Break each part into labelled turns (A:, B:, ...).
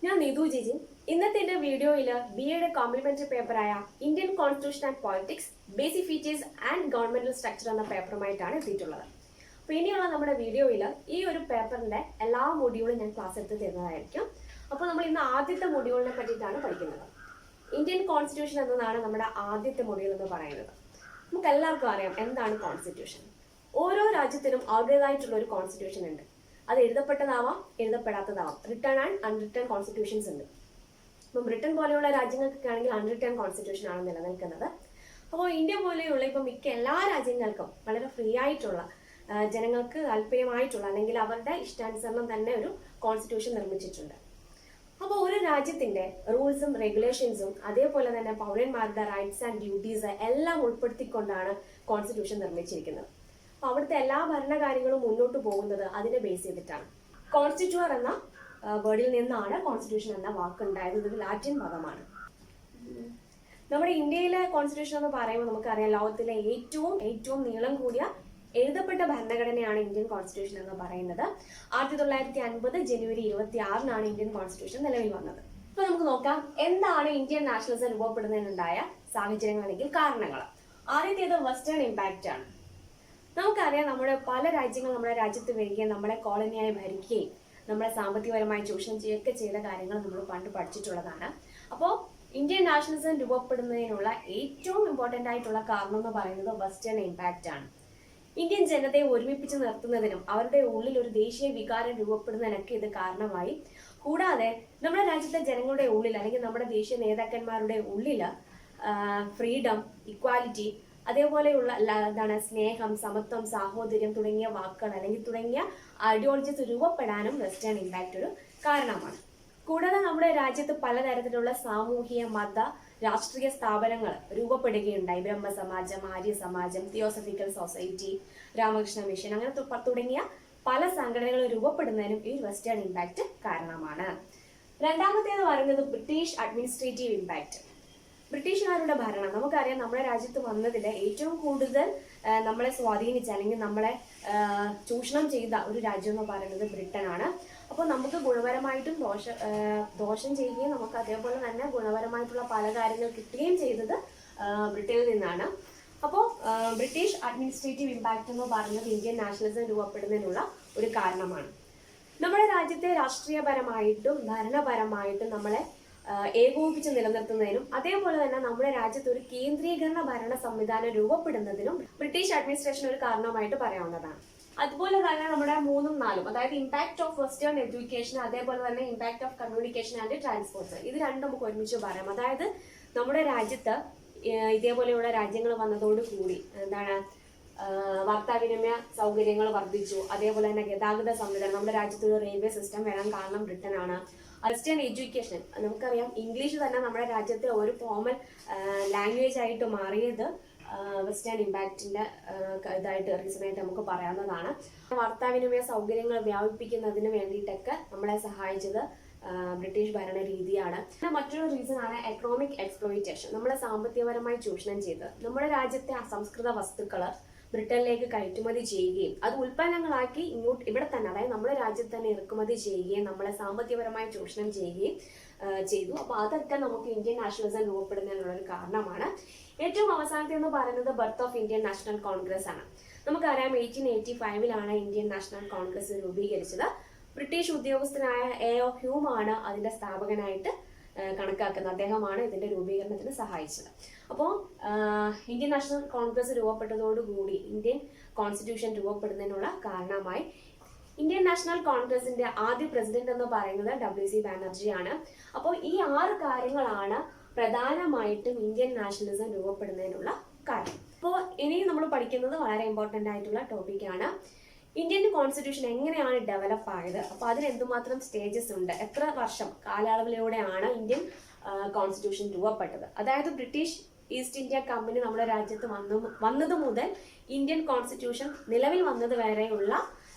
A: ഞാൻ നിതു ജിജിൻ. ഇന്നത്തെ എൻ്റെ വീഡിയോയിൽ BA കോംപ്ലിമെന്ററി പേപ്പറായ Indian constitution and politics basic features and governmental structure എന്ന പേപ്പറുമായിട്ടാണ് എത്തിയിട്ടുള്ളത്. അപ്പോൾ ഇനിയുള്ള നമ്മുടെ വീഡിയോയിൽ ഈ ഒരു പേപ്പറിന്റെ എല്ലാ മൊഡ്യൂളും ഞാൻ ക്ലാസ് എടുത്ത് തരുന്നതായിരിക്കും. അപ്പോൾ നമ്മൾ ഇന്ന് ആദ്യത്തെ മൊഡ്യൂളിനെ പറ്റിയിട്ടാണ് പഠിക്കുന്നത്. ഇന്ത്യൻ കോൺസ്റ്റിറ്റ്യൂഷൻ എന്നതാണ് നമ്മുടെ ആദ്യത്തെ മൊഡ്യൂൾ എന്ന് പറയുന്നത്. നമുക്ക് എല്ലാവർക്കും അറിയാം എന്താണ് കോൺസ്റ്റിറ്റ്യൂഷൻ. ഓരോ രാജ്യത്തിനും അവരുടേതായിട്ടുള്ള ഒരു കോൺസ്റ്റിറ്റ്യൂഷൻ ഉണ്ട്. അത് എഴുതപ്പെട്ടതാവാം, എഴുതപ്പെടാത്തതാവാം. റിട്ടേൺ ആൻഡ് അൺറിട്ടേൺ കോൺസ്റ്റിറ്റ്യൂഷൻസ് ഉണ്ട്. ഇപ്പം ബ്രിട്ടൻ പോലെയുള്ള രാജ്യങ്ങൾക്കൊക്കെ ആണെങ്കിൽ അൺറിട്ടേൺ കോൺസ്റ്റിറ്റ്യൂഷൻ ആണ് നിലനിൽക്കുന്നത്. അപ്പോൾ ഇന്ത്യ പോലെയുള്ള ഇപ്പം മിക്ക എല്ലാ രാജ്യങ്ങൾക്കും വളരെ ഫ്രീ ആയിട്ടുള്ള, ജനങ്ങൾക്ക് താല്പര്യമായിട്ടുള്ള അല്ലെങ്കിൽ അവരുടെ ഇഷ്ടാനുസരണം തന്നെ ഒരു കോൺസ്റ്റിറ്റ്യൂഷൻ നിർമ്മിച്ചിട്ടുണ്ട്. അപ്പോൾ ഒരു രാജ്യത്തിന്റെ റൂൾസും റെഗുലേഷൻസും അതേപോലെ തന്നെ പൗരന്മാരുടെ റൈറ്റ്സ് ആൻഡ് ഡ്യൂട്ടീസ് എല്ലാം ഉൾപ്പെടുത്തിക്കൊണ്ടാണ് കോൺസ്റ്റിറ്റ്യൂഷൻ നിർമ്മിച്ചിരിക്കുന്നത്. അപ്പോൾ അവിടുത്തെ എല്ലാ ഭരണകാര്യങ്ങളും മുന്നോട്ട് പോകുന്നത് അതിനെ ബേസ് ചെയ്തിട്ടാണ്. കോൺസ്റ്റിറ്റ്യൂർ എന്ന വേർഡിൽ നിന്നാണ് കോൺസ്റ്റിറ്റ്യൂഷൻ എന്ന വാക്കുണ്ടായത്. ഇതൊരു ലാറ്റിൻ പദമാണ്. നമ്മുടെ ഇന്ത്യയിലെ കോൺസ്റ്റിറ്റ്യൂഷൻ എന്ന് പറയുമ്പോൾ നമുക്കറിയാം ലോകത്തിലെ ഏറ്റവും നീളം കൂടിയ എഴുതപ്പെട്ട ഭരണഘടനയാണ് ഇന്ത്യൻ കോൺസ്റ്റിറ്റ്യൂഷൻ എന്ന് പറയുന്നത്. 1950 ജനുവരി 26 ഇന്ത്യൻ കോൺസ്റ്റിറ്റ്യൂഷൻ നിലവിൽ വന്നത്. ഇപ്പൊ നമുക്ക് നോക്കാം എന്താണ് ഇന്ത്യൻ നാഷണലിസം രൂപപ്പെടുന്നതിനുണ്ടായ സാഹചര്യങ്ങൾ അല്ലെങ്കിൽ കാരണങ്ങൾ. ആദ്യത്തേത് വെസ്റ്റേൺ ഇമ്പാക്റ്റ് ആണ്. നമുക്കറിയാം നമ്മുടെ പല രാജ്യങ്ങൾ നമ്മുടെ രാജ്യത്ത് വരികയും നമ്മളെ കോളനിയായി ഭരിക്കുകയും നമ്മളെ സാമ്പത്തികപരമായി ചൂഷണം ചെയ്യുകയൊക്കെ ചെയ്ത കാര്യങ്ങൾ നമ്മൾ പണ്ട് പഠിച്ചിട്ടുള്ളതാണ്. അപ്പോൾ ഇന്ത്യൻ നാഷണലിസം രൂപപ്പെടുന്നതിനുള്ള ഏറ്റവും ഇമ്പോർട്ടൻ്റ് ആയിട്ടുള്ള കാരണം എന്ന് പറയുന്നത് വെസ്റ്റേൺ ഇമ്പാക്റ്റ് ആണ്. ഇന്ത്യൻ ജനതയെ ഒരുമിപ്പിച്ച് നിർത്തുന്നതിനും അവരുടെ ഉള്ളിൽ ഒരു ദേശീയ വികാരം രൂപപ്പെടുന്നതിനൊക്കെ ഇത് കാരണമായി. കൂടാതെ നമ്മുടെ രാജ്യത്തെ ജനങ്ങളുടെ ഉള്ളിൽ അല്ലെങ്കിൽ നമ്മുടെ ദേശീയ നേതാക്കന്മാരുടെ ഉള്ളിൽ ഫ്രീഡം, ഇക്വാലിറ്റി, അതേപോലെയുള്ള എന്താണ് സ്നേഹം, സമത്വം, സാഹോദര്യം തുടങ്ങിയ വാക്കുകൾ അല്ലെങ്കിൽ തുടങ്ങിയ ഐഡിയോളജീസ് രൂപപ്പെടാനും വെസ്റ്റേൺ ഇമ്പാക്റ്റ് ഒരു കാരണമാണ്. കൂടാതെ നമ്മുടെ രാജ്യത്ത് പലതരത്തിലുള്ള സാമൂഹിക, മത, രാഷ്ട്രീയ സ്ഥാപനങ്ങൾ രൂപപ്പെടുകയുണ്ടായി. ബ്രഹ്മസമാജം, ആര്യ സമാജം, തിയോസഫിക്കൽ സൊസൈറ്റി, രാമകൃഷ്ണ മിഷൻ, അങ്ങനെ തുടങ്ങിയ പല സംഘടനകൾ രൂപപ്പെടുന്നതിനും ഈ വെസ്റ്റേൺ ഇമ്പാക്റ്റ് കാരണമാണ്. രണ്ടാമത്തേന്ന് പറയുന്നത് ബ്രിട്ടീഷ് അഡ്മിനിസ്ട്രേറ്റീവ് ഇമ്പാക്റ്റ്. ബ്രിട്ടീഷുകാരുടെ ഭരണം നമുക്കറിയാം. നമ്മുടെ രാജ്യത്ത് വന്നതിൽ ഏറ്റവും കൂടുതൽ നമ്മളെ സ്വാധീനിച്ച അല്ലെങ്കിൽ നമ്മളെ ചൂഷണം ചെയ്ത ഒരു രാജ്യം എന്ന് പറയുന്നത് ബ്രിട്ടനാണ്. അപ്പോൾ നമുക്ക് ഗുണപരമായിട്ടും ദോഷം ചെയ്യുകയും നമുക്ക് അതേപോലെ തന്നെ ഗുണപരമായിട്ടുള്ള പല കാര്യങ്ങൾ കിട്ടുകയും ചെയ്തത് ബ്രിട്ടനിൽ നിന്നാണ്. അപ്പോൾ ബ്രിട്ടീഷ് അഡ്മിനിസ്ട്രേറ്റീവ് ഇമ്പാക്റ്റ് എന്ന് പറയുന്നത് ഇന്ത്യൻ നാഷണലിസം രൂപപ്പെടുന്നതിനുള്ള ഒരു കാരണമാണ്. നമ്മുടെ രാജ്യത്തെ രാഷ്ട്രീയപരമായിട്ടും ഭരണപരമായിട്ടും നമ്മളെ ഏകോപിപ്പിച്ച് നിലനിർത്തുന്നതിനും അതേപോലെ തന്നെ നമ്മുടെ രാജ്യത്ത് ഒരു കേന്ദ്രീകരണ ഭരണ സംവിധാനം രൂപപ്പെടുന്നതിനും ബ്രിട്ടീഷ് അഡ്മിനിസ്ട്രേഷൻ ഒരു കാരണമായിട്ട് പറയാവുന്നതാണ്. അതുപോലെ തന്നെ നമ്മുടെ 3ഉം 4ഉം, അതായത് ഇമ്പാക്ട് ഓഫ് വെസ്റ്റേൺ എഡ്യൂക്കേഷൻ, അതേപോലെ തന്നെ impact of communication and transport, ഇത് രണ്ടും നമുക്ക് ഒരുമിച്ച് പറയാം. അതായത് നമ്മുടെ രാജ്യത്ത് ഇതേപോലെയുള്ള രാജ്യങ്ങൾ വന്നതോടുകൂടി എന്താണ് വാർത്താവിനിമയ സൗകര്യങ്ങൾ വർദ്ധിച്ചു. അതേപോലെ തന്നെ ഗതാഗത സംവിധാനം, നമ്മുടെ രാജ്യത്ത് ഒരു റെയിൽവേ സിസ്റ്റം വരാൻ കാരണം ബ്രിട്ടനാണ്. വെസ്റ്റേൺ എഡ്യൂക്കേഷൻ നമുക്കറിയാം, ഇംഗ്ലീഷ് തന്നെ നമ്മുടെ രാജ്യത്തെ ഒരു ഫോമൽ ലാംഗ്വേജ് ആയിട്ട് മാറിയത് വെസ്റ്റേൺ ഇമ്പാക്റ്റിന്റെ ഇതായിട്ട് റീസണായിട്ട് നമുക്ക് പറയാവുന്നതാണ്. വാർത്താവിനിമയ സൗകര്യങ്ങൾ വ്യാപിപ്പിക്കുന്നതിന് വേണ്ടിയിട്ടൊക്കെ നമ്മളെ സഹായിച്ചത് ബ്രിട്ടീഷ് ഭരണ രീതിയാണ്. മറ്റൊരു റീസൺ ആണ് എക്കണോമിക് എക്സ്പ്ലോയിറ്റേഷൻ. നമ്മളെ സാമ്പത്തികപരമായി ചൂഷണം ചെയ്ത് നമ്മുടെ രാജ്യത്തെ അസംസ്കൃത വസ്തുക്കൾ ബ്രിട്ടനിലേക്ക് കയറ്റുമതി ചെയ്യുകയും അത് ഉൽപ്പന്നങ്ങളാക്കി ഇവിടെ തന്നെ, അതായത് നമ്മുടെ രാജ്യത്ത് തന്നെ ഇറക്കുമതി ചെയ്യുകയും നമ്മളെ സാമ്പത്തികപരമായി ചൂഷണം ചെയ്യുകയും ചെയ്തു. അപ്പോൾ അതൊക്കെ നമുക്ക് ഇന്ത്യൻ നാഷണലിസം രൂപപ്പെടുന്നതിനുള്ള ഒരു കാരണമാണ്. ഏറ്റവും അവസാനത്തെ എന്ന് പറയുന്നത് birth of Indian National Congress ആണ്. നമുക്കറിയാം 1885 ഇന്ത്യൻ നാഷണൽ കോൺഗ്രസ് രൂപീകരിച്ചത്. ബ്രിട്ടീഷ് ഉദ്യോഗസ്ഥനായ A.O. ഹ്യൂം ആണ് അതിന്റെ സ്ഥാപകനായിട്ട് കണക്കാക്കുന്നത്. അദ്ദേഹമാണ് ഇതിന്റെ രൂപീകരണത്തിന് സഹായിച്ചത്. അപ്പോൾ ഇന്ത്യൻ നാഷണൽ കോൺഗ്രസ് രൂപപ്പെട്ടതോടുകൂടി ഇന്ത്യൻ കോൺസ്റ്റിറ്റ്യൂഷൻ രൂപപ്പെടുന്നതിനുള്ള കാരണമായി. ഇന്ത്യൻ നാഷണൽ കോൺഗ്രസിന്റെ ആദ്യ പ്രസിഡന്റ് എന്ന് പറയുന്നത് W.C. ബാനർജി ആണ്. അപ്പോൾ ഈ 6 കാര്യങ്ങളാണ് പ്രധാനമായിട്ടും ഇന്ത്യൻ നാഷണലിസം രൂപപ്പെടുന്നതിനുള്ള കാരണം. അപ്പോൾ ഇനി നമ്മൾ പഠിക്കുന്നത് വളരെ ഇമ്പോർട്ടൻ്റ് ആയിട്ടുള്ള ടോപ്പിക്കാണ്. ഇന്ത്യൻ കോൺസ്റ്റിറ്റ്യൂഷൻ എങ്ങനെയാണ് ഡെവലപ്പ് ആയത്, അപ്പോൾ അതിന് എന്തുമാത്രം സ്റ്റേജസ് ഉണ്ട്, എത്ര വർഷം കാലയളവിലൂടെയാണ് ഇന്ത്യൻ കോൺസ്റ്റിറ്റ്യൂഷൻ രൂപപ്പെട്ടത്. അതായത് ബ്രിട്ടീഷ് ഈസ്റ്റ് ഇന്ത്യ കമ്പനി നമ്മുടെ രാജ്യത്ത് വന്നത് മുതൽ ഇന്ത്യൻ കോൺസ്റ്റിറ്റ്യൂഷൻ നിലവിൽ വന്നത് വരെയുള്ള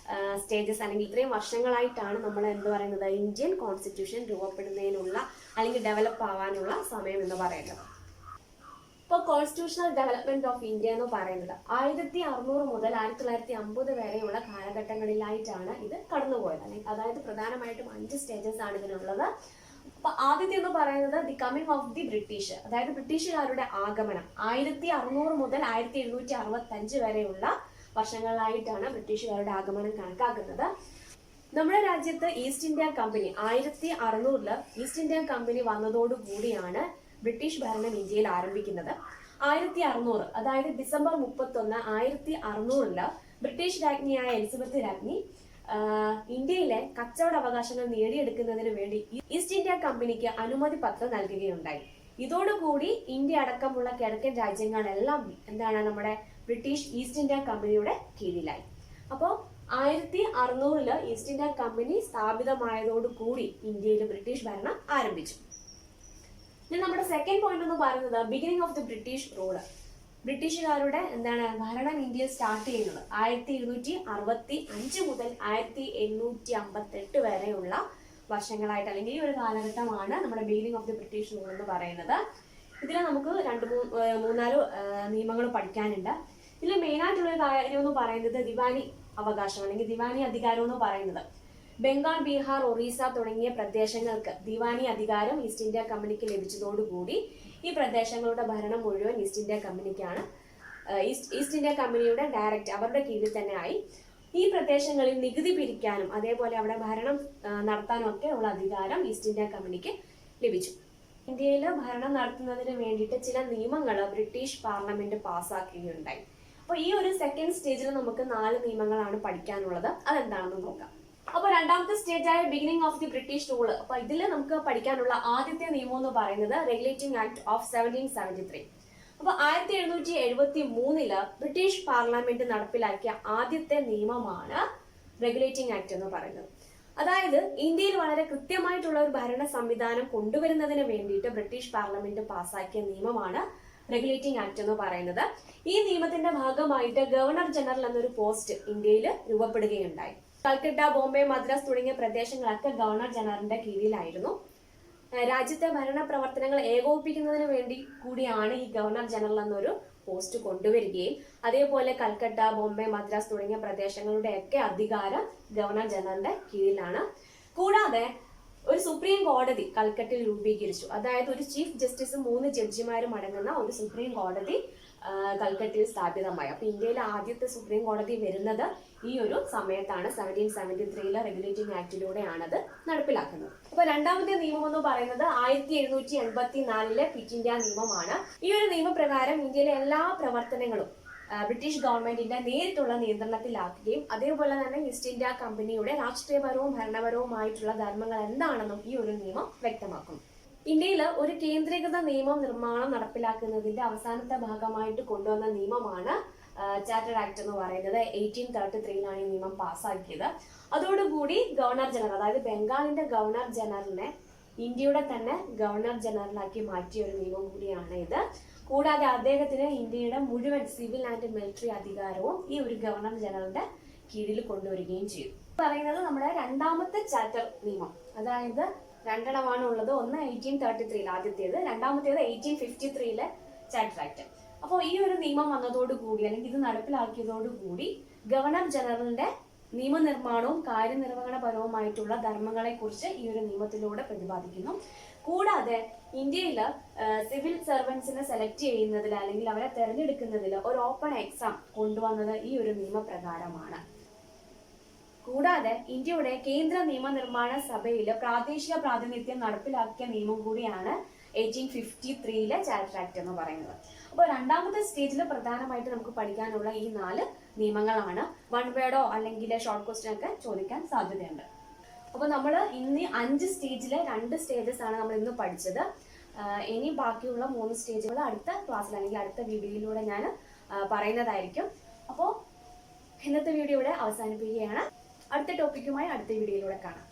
A: സ്റ്റേജസ് അല്ലെങ്കിൽ ഇത്രയും വർഷങ്ങളായിട്ടാണ് നമ്മൾ എന്ത് പറയുന്നത് ഇന്ത്യൻ കോൺസ്റ്റിറ്റ്യൂഷൻ രൂപപ്പെടുന്നതിനുള്ള അല്ലെങ്കിൽ ഡെവലപ്പ് ആവാനുള്ള സമയം എന്ന് പറയുന്നത്. ഇപ്പോൾ കോൺസ്റ്റിറ്റ്യൂഷണൽ ഡെവലപ്മെന്റ് ഓഫ് ഇന്ത്യ എന്ന് പറയുന്നത് 1600 മുതൽ 1950 വരെയുള്ള കാലഘട്ടങ്ങളിലായിട്ടാണ് ഇത് കടന്നുപോയത്. അതായത് പ്രധാനമായിട്ടും 5 സ്റ്റേജസ് ആണ് ഇതിനുള്ളത്. അപ്പൊ ആദ്യത്തെ എന്ന് പറയുന്നത് the coming of the British, അതായത് ബ്രിട്ടീഷുകാരുടെ ആഗമനം 1600 മുതൽ 1765 വരെയുള്ള വർഷങ്ങളിലായിട്ടാണ് ബ്രിട്ടീഷുകാരുടെ ആഗമനം കണക്കാക്കുന്നത്. നമ്മുടെ രാജ്യത്ത് East India company 1600 East India company വന്നതോടുകൂടിയാണ് ബ്രിട്ടീഷ് ഭരണം ഇന്ത്യയിൽ ആരംഭിക്കുന്നത്. 1600 അതായത് ഡിസംബർ 31, 1600 ബ്രിട്ടീഷ് രാജ്ഞിയായ എലിസബത്ത് രാജ്ഞി ഇന്ത്യയിലെ കച്ചവട അവകാശങ്ങൾ നേടിയെടുക്കുന്നതിന് വേണ്ടി ഈസ്റ്റ് ഇന്ത്യ കമ്പനിക്ക് അനുമതി പത്രം നൽകുകയുണ്ടായി. ഇതോടുകൂടി ഇന്ത്യ അടക്കമുള്ള കിഴക്കൻ രാജ്യങ്ങളെല്ലാം നമ്മുടെ ബ്രിട്ടീഷ് ഈസ്റ്റ് ഇന്ത്യ കമ്പനിയുടെ കീഴിലായി. അപ്പോൾ 1600 ഈസ്റ്റ് ഇന്ത്യ കമ്പനി സ്ഥാപിതമായതോടുകൂടി ഇന്ത്യയിൽ ബ്രിട്ടീഷ് ഭരണം ആരംഭിച്ചു. ഇനി നമ്മുടെ സെക്കൻഡ് പോയിന്റ് എന്ന് പറയുന്നത് beginning of the British rule. ബ്രിട്ടീഷുകാരുടെ ഭരണം ഇന്ത്യയിൽ സ്റ്റാർട്ട് ചെയ്യുന്നത് 1765 മുതൽ 1858 വരെയുള്ള വർഷങ്ങളായിട്ട്, അല്ലെങ്കിൽ ഈ ഒരു കാലഘട്ടമാണ് നമ്മുടെ beginning of the British rule എന്ന് പറയുന്നത്. ഇതിൽ നമുക്ക് മൂന്നാല് നിയമങ്ങൾ പഠിക്കാനുണ്ട്. ഇതിൽ മെയിനായിട്ടുള്ള കാര്യം എന്ന് പറയുന്നത് ദിവാനി അവകാശം അല്ലെങ്കിൽ ദിവാനി അധികാരം എന്ന് പറയുന്നത്. ബംഗാൾ, ബീഹാർ, ഒറീസ തുടങ്ങിയ പ്രദേശങ്ങൾക്ക് ദിവാനി അധികാരം ഈസ്റ്റ് ഇന്ത്യ കമ്പനിക്ക് ലഭിച്ചതോടുകൂടി ഈ പ്രദേശങ്ങളുടെ ഭരണം മുഴുവൻ ഈസ്റ്റ് ഇന്ത്യ കമ്പനിക്കാണ്. ഈസ്റ്റ് ഇന്ത്യ കമ്പനിയുടെ ഡയറക്റ്റ് അവരുടെ കീഴിൽ തന്നെ ആയി. ഈ പ്രദേശങ്ങളിൽ നികുതി പിരിക്കാനും അതേപോലെ അവിടെ ഭരണം നടത്താനും ഒക്കെ ഉള്ള അധികാരം ഈസ്റ്റ് ഇന്ത്യ കമ്പനിക്ക് ലഭിച്ചു. ഇന്ത്യയിൽ ഭരണം നടത്തുന്നതിന് വേണ്ടിയിട്ട് ചില നിയമങ്ങൾ ബ്രിട്ടീഷ് പാർലമെന്റ് പാസ്സാക്കുകയുണ്ടായി. അപ്പോൾ ഈ ഒരു സെക്കൻഡ് സ്റ്റേജിൽ നമുക്ക് 4 നിയമങ്ങളാണ് പഠിക്കാനുള്ളത്. അതെന്താണെന്ന് നോക്കാം. അപ്പൊ രണ്ടാമത്തെ സ്റ്റേജ് ആയ beginning of the British rule. അപ്പൊ ഇതിൽ നമുക്ക് പഠിക്കാനുള്ള ആദ്യത്തെ നിയമം എന്ന് പറയുന്നത് റെഗുലേറ്റിംഗ് ആക്ട് ഓഫ് 1773. അപ്പൊ 1773 ബ്രിട്ടീഷ് പാർലമെന്റ് നടപ്പിലാക്കിയ ആദ്യത്തെ നിയമമാണ് റെഗുലേറ്റിംഗ് ആക്ട് എന്ന് പറയുന്നത്. അതായത് ഇന്ത്യയിൽ വളരെ കൃത്യമായിട്ടുള്ള ഒരു ഭരണ സംവിധാനം കൊണ്ടുവരുന്നതിന് വേണ്ടിയിട്ട് ബ്രിട്ടീഷ് പാർലമെന്റ് പാസ്സാക്കിയ നിയമമാണ് റെഗുലേറ്റിംഗ് ആക്ട് എന്ന് പറയുന്നത്. ഈ നിയമത്തിന്റെ ഭാഗമായിട്ട് ഗവർണർ ജനറൽ എന്നൊരു പോസ്റ്റ് ഇന്ത്യയിൽ രൂപപ്പെടുകയുണ്ടായി. കൽക്കട്ട, ബോംബെ, മദ്രാസ് തുടങ്ങിയ പ്രദേശങ്ങളൊക്കെ ഗവർണർ ജനറലിന്റെ കീഴിലായിരുന്നു. രാജ്യത്തെ ഭരണ പ്രവർത്തനങ്ങൾ ഏകോപിപ്പിക്കുന്നതിന് വേണ്ടി കൂടിയാണ് ഈ ഗവർണർ ജനറൽ എന്നൊരു പോസ്റ്റ് കൊണ്ടുവരികയും അതേപോലെ കൽക്കട്ട, ബോംബെ, മദ്രാസ് തുടങ്ങിയ പ്രദേശങ്ങളുടെയൊക്കെ അധികാരം ഗവർണർ ജനറലിന്റെ കീഴിലാണ്. കൂടാതെ ഒരു സുപ്രീം കോടതി കൽക്കട്ടയിൽ രൂപീകരിച്ചു. അതായത് ഒരു ചീഫ് ജസ്റ്റിസും 3 ജഡ്ജിമാരും അടങ്ങുന്ന ഒരു സുപ്രീം കോടതി കൽക്കട്ടയിൽ സ്ഥാപിതമായി. അപ്പൊ ഇന്ത്യയിലെ ആദ്യത്തെ സുപ്രീം കോടതി വരുന്നത് ഈ ഒരു സമയത്താണ്. 1773 റെഗുലേറ്റിംഗ് ആക്ടിലൂടെയാണത് നടപ്പിലാക്കുന്നത്. അപ്പൊ രണ്ടാമത്തെ നിയമം എന്ന് പറയുന്നത് 1784 ക്വിറ്റ് ഇന്ത്യ നിയമമാണ്. ഈ ഒരു നിയമപ്രകാരം ഇന്ത്യയിലെ എല്ലാ പ്രവർത്തനങ്ങളും ബ്രിട്ടീഷ് ഗവൺമെന്റിന്റെ നേരിട്ടുള്ള നിയന്ത്രണത്തിലാക്കുകയും അതേപോലെ തന്നെ ഈസ്റ്റ് ഇന്ത്യ കമ്പനിയുടെ രാഷ്ട്രീയപരവും ഭരണപരവുമായിട്ടുള്ള ധർമ്മങ്ങൾ എന്താണെന്നും ഈ ഒരു നിയമം വ്യക്തമാക്കുന്നു. ഇന്ത്യയിൽ ഒരു കേന്ദ്രീകൃത നിയമം നിർമ്മാണം നടപ്പിലാക്കുന്നതിന്റെ അവസാനത്തെ ഭാഗമായിട്ട് കൊണ്ടുവന്ന നിയമമാണ് ചാർട്ടർ ആക്ട് എന്ന് പറയുന്നത്. 1833 ഈ നിയമം പാസ്സാക്കിയത്. അതോടുകൂടി ഗവർണർ ജനറൽ, അതായത് ബംഗാളിന്റെ ഗവർണർ ജനറലിനെ ഇന്ത്യയുടെ തന്നെ ഗവർണർ ജനറലാക്കി മാറ്റിയ ഒരു നിയമം കൂടിയാണ് ഇത്. കൂടാതെ അദ്ദേഹത്തിന് ഇന്ത്യയുടെ മുഴുവൻ സിവിൽ ആൻഡ് മിലിറ്ററി അധികാരവും ഈ ഒരു ഗവർണർ ജനറലിന്റെ കീഴിൽ കൊണ്ടുവരികയും ചെയ്തു. പറയുന്നത് നമ്മുടെ രണ്ടാമത്തെ ചാർട്ടർ നിയമം, അതായത് 2 ഉള്ളത്. ഒന്ന് 1833 ആദ്യത്തേത്, രണ്ടാമത്തേത് 1853 ചാർട്ടർ ആക്ട്. അപ്പോൾ ഈ ഒരു നിയമം വന്നതോടുകൂടി അല്ലെങ്കിൽ ഇത് നടപ്പിലാക്കിയതോടുകൂടി ഗവർണർ ജനറലിന്റെ നിയമനിർമ്മാണവും കാര്യനിർവഹണപരവുമായിട്ടുള്ള ധർമ്മങ്ങളെ കുറിച്ച് ഈ ഒരു നിയമത്തിലൂടെ പ്രതിപാദിക്കുന്നു. കൂടാതെ ഇന്ത്യയിൽ സിവിൽ സർവൻസിനെ സെലക്ട് ചെയ്യുന്നതിൽ അല്ലെങ്കിൽ അവരെ തെരഞ്ഞെടുക്കുന്നതിൽ ഒരു ഓപ്പൺ എക്സാം കൊണ്ടുവന്നത് ഈ ഒരു നിയമപ്രകാരമാണ്. കൂടാതെ ഇന്ത്യയുടെ കേന്ദ്ര നിയമനിർമ്മാണ സഭയിൽ പ്രാദേശിക പ്രാതിനിധ്യം നടപ്പിലാക്കിയ നിയമം കൂടിയാണ് 1853 ചാർട്ടർ ആക്ട് എന്ന് പറയുന്നത്. അപ്പോൾ രണ്ടാമത്തെ സ്റ്റേജിൽ പ്രധാനമായിട്ട് നമുക്ക് പഠിക്കാനുള്ള ഈ 4 നിയമങ്ങളാണ്. 1 വേർഡോ അല്ലെങ്കിൽ ഷോർട്ട് ക്വസ്റ്റ്യൻ ഒക്കെ ചോദിക്കാൻ സാധ്യതയുണ്ട്. അപ്പോൾ നമ്മൾ ഇന്ന് 5 സ്റ്റേജിലെ 2 സ്റ്റേജസ് ആണ് നമ്മൾ ഇന്ന് പഠിച്ചത്. ഇനി ബാക്കിയുള്ള 3 സ്റ്റേജുകൾ അടുത്ത ക്ലാസ്സിൽ അല്ലെങ്കിൽ അടുത്ത വീഡിയോയിലൂടെ ഞാൻ പറയുന്നതായിരിക്കും. അപ്പോൾ ഇന്നത്തെ വീഡിയോ ഇവിടെ അവസാനിപ്പിക്കുകയാണ്. അടുത്ത ടോപ്പിക്കുമായി അടുത്ത വീഡിയോയിലൂടെ കാണാം.